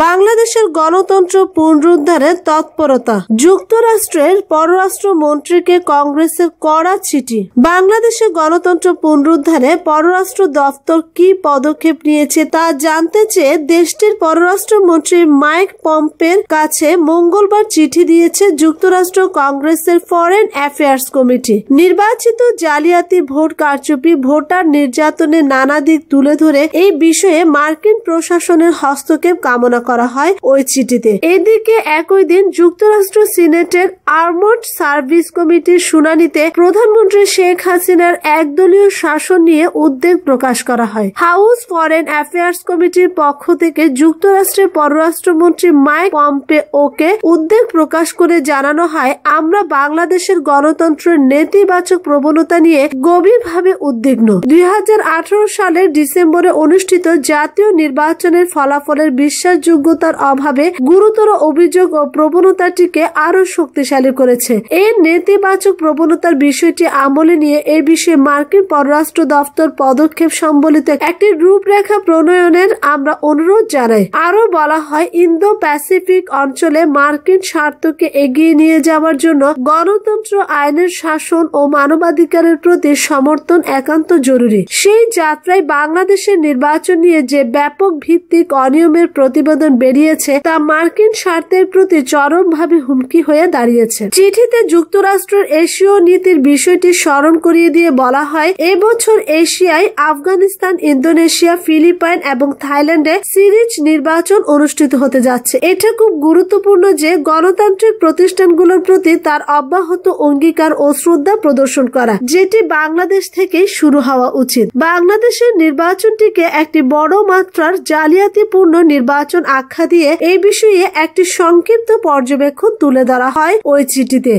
বাংলাদেশের গণতন্ত্র পুনরুদ্ধারে তৎপরতা। যুক্তরাষ্ট্রের পররাষ্ট্র মন্ত্রীকে কংগ্রেসের কড়া চিঠি। বাংলাদেশের গণতন্ত্র পুনরুদ্ধারে পররাষ্ট্র দপ্তর কি পদক্ষেপ নিয়েছে তা জানতে চেয়ে দেশটির পররাষ্ট্রমন্ত্রী মাইক পম্পের কাছে মঙ্গলবার চিঠি দিয়েছে যুক্তরাষ্ট্র কংগ্রেসের ফরেন অ্যাফেয়ার্স কমিটি। নির্বাচিত জালিয়াতি ভোট কারচুপি, ভোটার নির্যাতনের নানা দিক তুলে ধরে এই বিষয়ে মার্কিন প্রশাসনের হস্তক্ষেপ কামনা করা হয় ওই চিঠিতে। এদিকে একই দিন যুক্তরাষ্ট্র সিনেটের আর্মড সার্ভিস কমিটির শুনানিতে প্রধানমন্ত্রী শেখ হাসিনার একদলীয় শাসন নিয়ে উদ্বেগ প্রকাশ করা হয়। হাউস ফরেন অ্যাফেয়ার্স কমিটির পক্ষ থেকে যুক্তরাষ্ট্রের পররাষ্ট্রমন্ত্রী মাইক পম্পেওকে উদ্বেগ প্রকাশ করে জানানো হয়, আমরা বাংলাদেশের গণতন্ত্রের নেতিবাচক প্রবণতা নিয়ে গভীরভাবে উদ্বিগ্ন। 2018 সালের ডিসেম্বরে অনুষ্ঠিত জাতীয় নির্বাচনের ফলাফলের বিশ্বাসযোগ্যতার অভাবে গুরুতর অভিযোগ ও প্রবণতাটিকে আরো শক্তিশালী করেছে। এই নেতিবাচক প্রবণতার বিষয়টি আমলে নিয়ে এই বিষয়ে মার্কিন পররাষ্ট্র দপ্তর পদক্ষেপ সম্বলিত একটি রূপরেখা প্রণয়নের আমরা অনুরোধ জানাই। আরো বলা হয়, ইন্দো প্যাসিফিক অঞ্চলে মার্কিন স্বার্থকে এগিয়ে নিয়ে যাওয়ার জন্য গণতন্ত্র, আইনের শাসন ও মানবাধিকারের প্রতি সমর্থন একান্ত জরুরি। সেই যাত্রায় বাংলাদেশের নির্বাচন নিয়ে যে ব্যাপক ভিত্তিক অনিয়মের প্রতিবেদন বেরিয়েছে তা মার্কিন স্বার্থের প্রতি চরমভাবে হুমকি হয়ে দাঁড়িয়েছে। চিঠিতে যুক্তরাষ্ট্রের এশীয় নীতির বিষয়টি স্মরণ করিয়ে দিয়ে বলা হয়, এবছর এশিয়ায় আফগানিস্তান, ইন্দোনেশিয়া, ফিলিপাইন এবং থাইল্যান্ডে সিরিজ নির্বাচন অনুষ্ঠিত হতে যাচ্ছে। এটা খুব গুরুত্বপূর্ণ যে গণতান্ত্রিক প্রতিষ্ঠানগুলোর প্রতি তার অব্যাহত অঙ্গীকার ও শ্রদ্ধা প্রদর্শন করা, যেটি বাংলাদেশ থেকেই শুরু হওয়া উচিত। বাংলাদেশের নির্বাচনটিকে একটি বড় মাত্রার জালিয়াতিপূর্ণ নির্বাচন আখ্যা দিয়ে এই বিষয়ে একটি সংক্ষিপ্ত পর্যবেক্ষণ তুলে ধরা হয় ওই চিঠিতে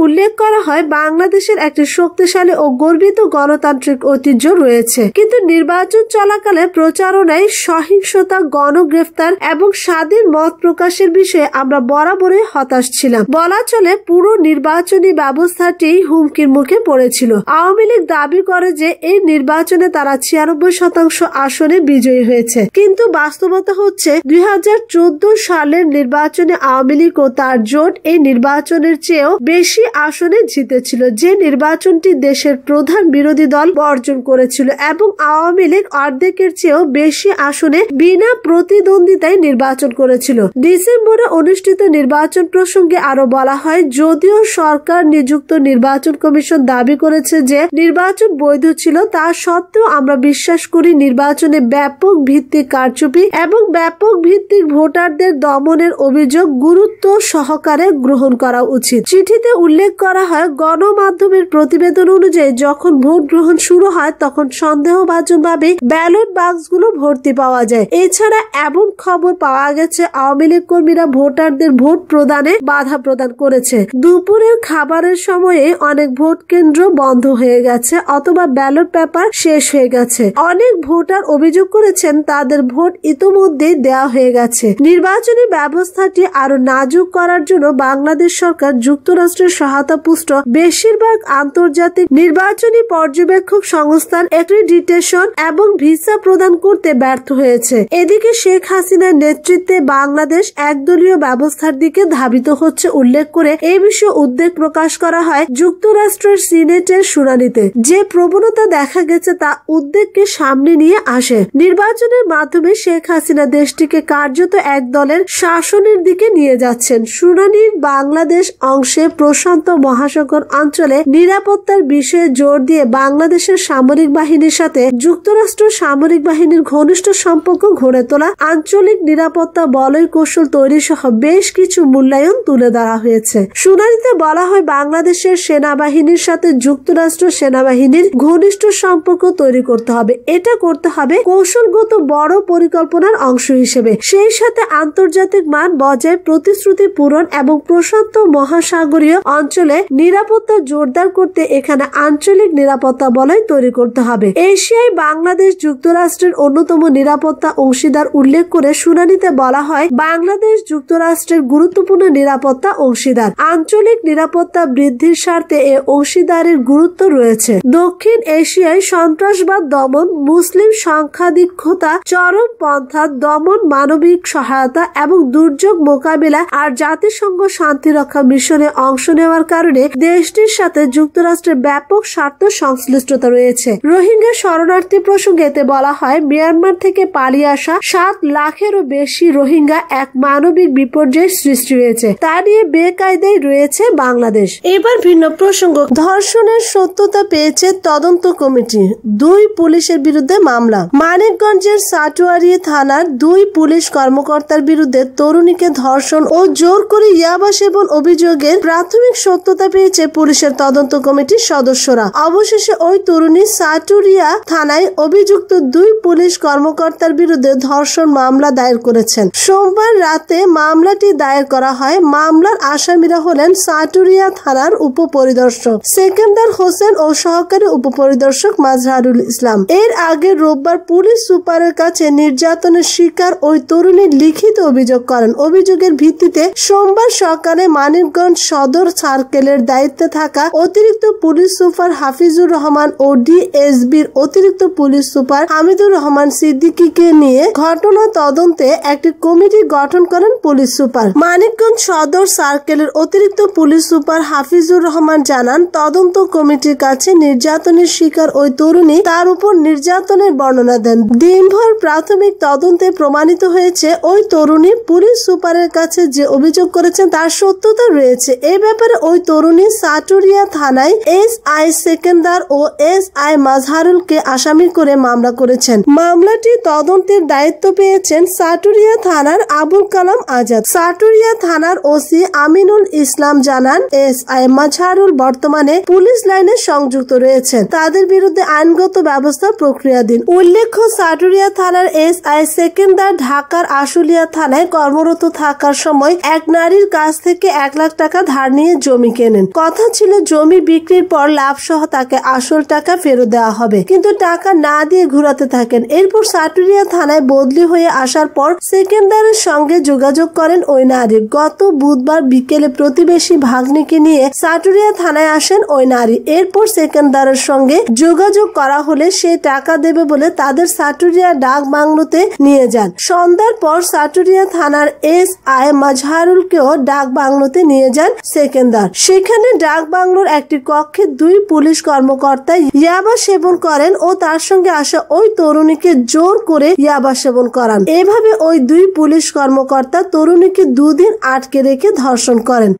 উল্লেখ করা হয়, বাংলাদেশের একটি শক্তিশালী ও গর্বিত গণতান্ত্রিক ঐতিহ্য রয়েছে, কিন্তু নির্বাচন চলাকালে প্রচারণায় সহিংসতা, গণগ্রেফতার এবং স্বাধীন মত প্রকাশের বিষয়ে আমরা বরাবরই হতাশ ছিলাম। বলা চলে পুরো নির্বাচনী ব্যবস্থাটি হুমকির মুখে পড়েছিল। আওয়ামী লীগ দাবি করে যে এই নির্বাচনে তারা 96% আসনে বিজয়ী হয়েছে, কিন্তু বাস্তবতা হচ্ছে 2014 সালের নির্বাচনে আওয়ামী লীগ ও তার জোট এই নির্বাচনের চেয়েও বেশি আসনে জিতেছিল, যে নির্বাচনটি দেশের প্রধান বিরোধী দল বর্জন করেছিল, এবং আওয়ামী লীগ অর্ধেকের চেয়েও বেশি আসনে বিনা প্রতিদ্বন্দ্বিতায় নির্বাচন করেছিল। ডিসেম্বরে অনুষ্ঠিত নির্বাচন প্রসঙ্গে আরো বলা হয়, যদিও সরকার নিযুক্ত নির্বাচন কমিশন দাবি করেছে যে নির্বাচন বৈধ ছিল, তা সত্ত্বেও আমরা বিশ্বাস করি নির্বাচনে ব্যাপক ভিত্তিক কারচুপি এবং ব্যাপক ভিত্তিক ভোটারদের দমনের অভিযোগ গুরুত্ব সহকারে গ্রহণ করা উচিত। চিঠিতে উল্লেখ করা হয়, গণমাধ্যমের প্রতিবেদন অনুযায়ী যখন ভোট গ্রহণ শুরু হয় তখন সন্দেহভাজনভাবে ব্যালট বাক্সগুলো ভর্তি পাওয়া যায়। এছাড়া এমন খবর পাওয়া গেছে আওয়ামী লীগ কর্মীরা ভোটারদের ভোট প্রদানে বাধা প্রদান করেছে। দুপুরের খাবারের সময়ে অনেক ভোট কেন্দ্র বন্ধ হয়ে গেছে অথবা ব্যালট পেপার শেষ হয়ে গেছে। অনেক ভোটার অভিযোগ করেছেন তাদের ভোট ইতোমধ্যেই দেওয়া হয়ে গেছে। নির্বাচনী ব্যবস্থাটি আরো নাজুক করার জন্য বাংলাদেশ সরকার যুক্তরাষ্ট্রের সহায়তাপুষ্ট বেশিরভাগ আন্তর্জাতিক নির্বাচনী পর্যবেক্ষক সংস্থান অ্যাক্রিডিটেশন এবং ভিসা প্রদান করতে ব্যর্থ হয়েছে। এদিকে শেখ হাসিনার নেতৃত্বে বাংলাদেশ একদলীয় ব্যবস্থার দিকে ধাবিত হচ্ছে উল্লেখ করে এই বিষয়ে উদ্বেগ প্রকাশ করা হয় যুক্তরাষ্ট্রের সিনেটের শুনানিতে। যে প্রবণতা দেখা গেছে তা উদ্বেগকে সামনে নিয়ে আসে। নির্বাচনের মাধ্যমে শেখ হাসিনা দেশটিকে কার্যত এক দলের শাসনের দিকে নিয়ে যাচ্ছেন। শুনানির বাংলাদেশ অংশে প্রশান্ত মহাসাগর অঞ্চলে নিরাপত্তার বিষয়ে জোর দিয়ে বাংলাদেশের সামরিক বাহিনীর সাথে যুক্তরাষ্ট্র সামরিক বাহিনীর ঘনিষ্ঠ সম্পর্ক গড়ে তোলা, আঞ্চলিক নিরাপত্তা বলয় কৌশল তৈরি সহ বেশ কিছু মূল্যায়ন তুলে ধরা হয়েছে। শুনানিতে বলা হয়, বাংলাদেশের সেনাবাহিনীর সাথে যুক্তরাষ্ট্র সেনাবাহিনীর ঘনিষ্ঠ সম্পর্ক তৈরি করতে হবে। এটা করতে হবে কৌশলগত বড় পরিকল্পনার অংশ হিসেবে। সেই সাথে আন্তর্জাতিক মান বজায় প্রতিশ্রুতি পূরণ এবং প্রশান্ত মহাসাগরীয় অঞ্চলে নিরাপত্তা জোরদার করতে এখানে আঞ্চলিক নিরাপত্তা বলয় তৈরি করতে হবে। এশিয়ায় বাংলাদেশ যুক্তরাষ্ট্রের অন্যতম নিরাপত্তা অংশীদার উল্লেখ করে শুনানিতে বলা হয়, বাংলাদেশ যুক্তরাষ্ট্রের গুরুত্বপূর্ণ নিরাপত্তা অংশীদার। আঞ্চলিক নিরাপত্তা বৃদ্ধির স্বার্থে এ অংশীদারের গুরুত্ব রয়েছে। দক্ষিণ এশিয়ায় সন্ত্রাসবাদ দমন, মুসলিম সংখ্যাধিক্যতা, চরমপন্থা দমন, মানবিক সহায়তা এবং দুর্যোগ মোকাবিলা আর জাতিসংঘ শান্তিরক্ষা মিশনে অংশ নেওয়ার কারণে দেশটির সাথে যুক্তরাষ্ট্রের ব্যাপক স্বার্থ সংশ্লিষ্টতা রয়েছে। রোহিঙ্গা শরণার্থী প্রসঙ্গে এতে বলা হয়, মিয়ানমার থেকে পালিয়ে আসা 7 লাখেরও বেশি রোহিঙ্গা এক মানবিক বিপর্যয়ের সৃষ্টি হয়েছে। তা নিয়ে বেকায়দায় রয়েছে বাংলাদেশ। এবার ভিন্ন প্রসঙ্গ, ধর্ষণের সত্যতা পেয়েছে তদন্ত কমিটি, 2 পুলিশের বিরুদ্ধে মামলা। মানিকগঞ্জের সাটুয়ারি থানার 2 পুলিশ কর্মকর্তার বিরুদ্ধে তরুণীকে ধর্ষণ ও জোর করে ইয়াবা সেবন অভিযোগের প্রাথমিক সত্যতা পেয়েছে পুলিশের তদন্ত কমিটির সদস্যরা। অবশেষে ওই তরুণী সাটুরিয়া থানায় অভিযুক্ত 2 পুলিশ কর্মকর্তার বিরুদ্ধে ধর্ষণ মামলা দায়ের করেছেন। সোমবার রাতে মামলাটি দায়ের করা হয়। মামলার আসামিরা হলেন সাটুরিয়া থানার উপপরিদর্শক সেকেন্দার হোসেন ও সহকারী উপপরিদর্শক মাজহারুল ইসলাম। এর আগে রোববার পুলিশ সুপারের কাছে নির্যাতনের শিকার ওই তরুণী লিখিত অভিযোগ করেন। অভিযোগের ভিত্তিতে সোমবার সকালে মানিকগঞ্জ সদর সার্কেলের দায়িত্বে থাকা অতিরিক্ত পুলিশ সুপার হাফিজুর রহমান ও ডিএসবির অতিরিক্ত পুলিশ সুপার হামিদুর রহমান সিদ্দিকীকে নিয়ে ঘটনা তদন্তে একটি কমিটি গঠন করেন পুলিশ সুপার। মানিকগঞ্জ সদর সার্কেলের অতিরিক্ত পুলিশ সুপার হাফিজুর রহমান জানান, তদন্ত কমিটির কাছে নির্যাতনের শিকার ওই তরুণী তার উপর নির্যাতনের বর্ণনা দেন। দিনভর প্রাথমিক তদন্তে প্রমাণিত হয়েছে ওই তরুণী পুলিশ সুপারের কাছে যে অভিযোগ করেছেন তার সত্যতা রয়েছে। এ ব্যাপারে ওই তরুণী সাটুরিয়া থানায় এসআই সেকেন্দার ও এসআই মাজহারুলকে আসামি করে মামলা করেছেন। মামলাটি তদন্তের দায়িত্ব পেয়েছেন সাটুরিয়া থানার আবুল কালাম আজাদ। সাটুরিয়া থানার ওসি আমিনুল ইসলাম জানান, এসআই মাজহারুল বর্তমানে পুলিশ লাইনে সংযুক্ত রয়েছেন। তাদের বিরুদ্ধে আইনগত ব্যবস্থা প্রক্রিয়াধীন। উল্লেখ্য, সাটুরিয়া থানার এসআই সেকেন্দার ঢাকার আশুলিয়া থানায় কর্মরত থাকার সময় এক নারীর কাছ থেকে 1 লাখ টাকা ধার নিয়ে জমি কেনেন। কথা ছিল জমি বিক্রির পর লাভ সহ তাকে আসল টাকা ফেরত দেওয়া হবে, কিন্তু টাকা না দিয়ে ঘুরাতে থাকেন। এরপর সাটুরিয়া থানায় বদলি হয়ে আসার পর সেকেন্দারের সঙ্গে যোগাযোগ করেন ওই নারী। গত বুধবার বিকেলে প্রতিবেশী ভাগ্নিকে নিয়ে সাটুরিয়া থানায় আসেন ওই নারী। এরপর সেকেন্দারের সঙ্গে যোগাযোগ করা হলে সে টাকা দেবে বলে তাদের সাটুরিয়া ডাক বাংলোতে নিয়ে যান। সন্ধ্যার পর সাটুরিয়া থানার এসআই মাজহারুলকেও ডাক বাংলোতে নিয়ে যান সেকেন্দার। সেখানে ডাক বাংলোর একটি কক্ষে 2 পুলিশ কর্মকর্তা ইয়াবা সেবন করেন ও তার সঙ্গে আসা ওই তরুণীকে জোর করে ইয়াবা সেবন করান। এভাবে ওই 2 পুলিশ কর্মকর্তা তরুণীকে 2 দিন আটকে রেখে ধর্ষণ করেন।